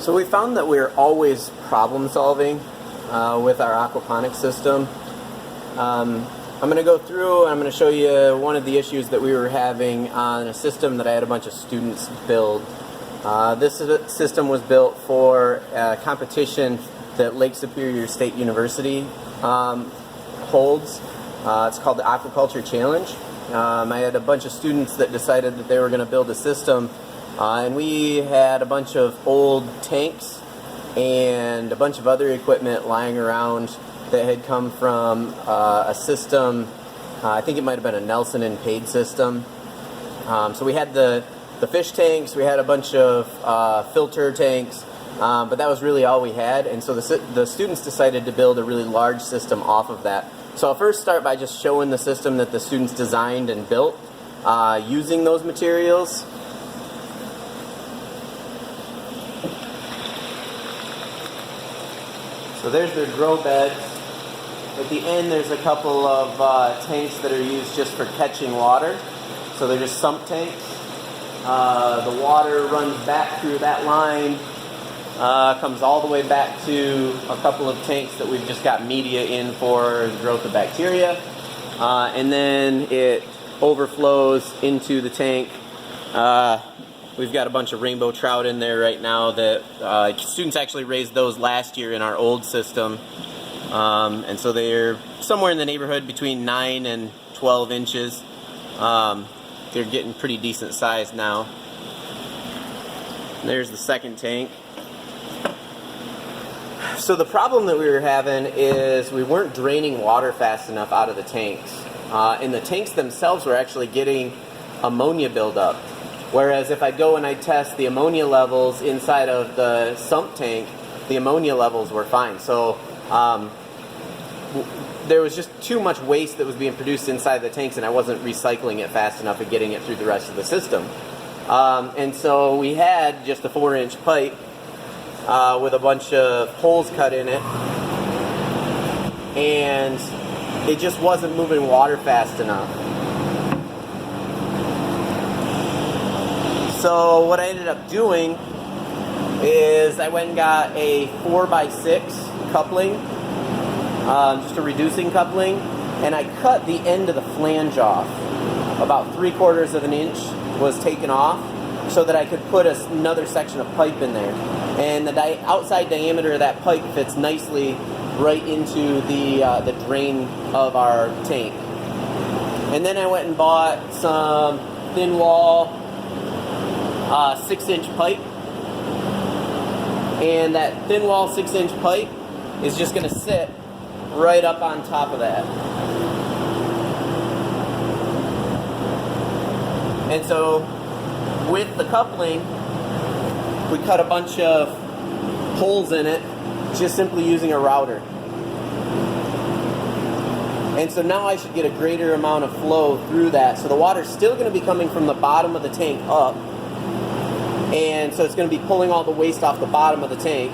So we found that we're always problem solving with our aquaponics system. I'm going to go through and I'm going to show you one of the issues that we were having on a system that I had a bunch of students build. This system was built for a competition that Lake Superior State University holds. It's called the Aquaculture Challenge. I had a bunch of students that decided that they were going to build a system, and we had a bunch of old tanks and a bunch of other equipment lying around that had come from a system. I think it might have been a Nelson and Page system. So we had the fish tanks, we had a bunch of filter tanks, but that was really all we had, and so the students decided to build a really large system off of that. So I'll first start by just showing the system that the students designed and built using those materials. So there's their grow beds. At the end there's a couple of tanks that are used just for catching water. So they're just sump tanks. The water runs back through that line, comes all the way back to a couple of tanks that we've just got media in for the growth of bacteria. And then it overflows into the tank. We've got a bunch of rainbow trout in there right now that students actually raised those last year in our old system. And so they're somewhere in the neighborhood between 9 and 12 inches. They're getting pretty decent size now. There's the second tank. So the problem that we were having is we weren't draining water fast enough out of the tanks. And the tanks themselves were actually getting ammonia buildup. Whereas if I go and I test the ammonia levels inside of the sump tank, the ammonia levels were fine. So there was just too much waste that was being produced inside the tanks, and I wasn't recycling it fast enough and getting it through the rest of the system. And so we had just a 4-inch pipe with a bunch of holes cut in it, and it just wasn't moving water fast enough. So what I ended up doing is I went and got a 4x6 coupling, just a reducing coupling, and I cut the end of the flange off. About 3/4 of an inch was taken off so that I could put another section of pipe in there. And the outside diameter of that pipe fits nicely right into the drain of our tank. And then I went and bought some thin wall 6-inch pipe, and that thin wall 6-inch pipe is just going to sit right up on top of that. And so with the coupling, we cut a bunch of holes in it just simply using a router. And so now I should get a greater amount of flow through that. So the water's still going to be coming from the bottom of the tank up, and so it's going to be pulling all the waste off the bottom of the tank,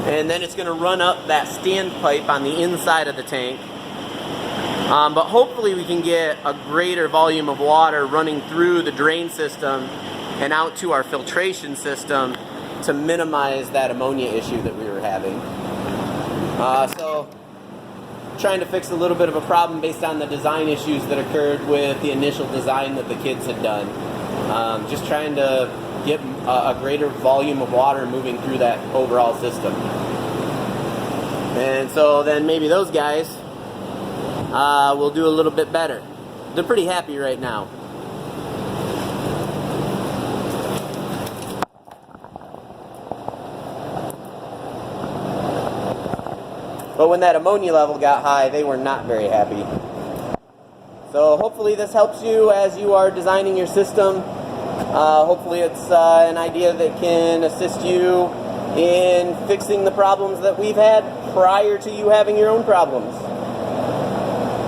and then it's going to run up that standpipe on the inside of the tank. But hopefully we can get a greater volume of water running through the drain system and out to our filtration system to minimize that ammonia issue that we were having. So trying to fix a little bit of a problem based on the design issues that occurred with the initial design that the kids had done. Just trying to get a greater volume of water moving through that overall system. And so then maybe those guys will do a little bit better. They're pretty happy right now. But when that ammonia level got high, they were not very happy. So hopefully this helps you as you are designing your system. Hopefully it's an idea that can assist you in fixing the problems that we've had prior to you having your own problems.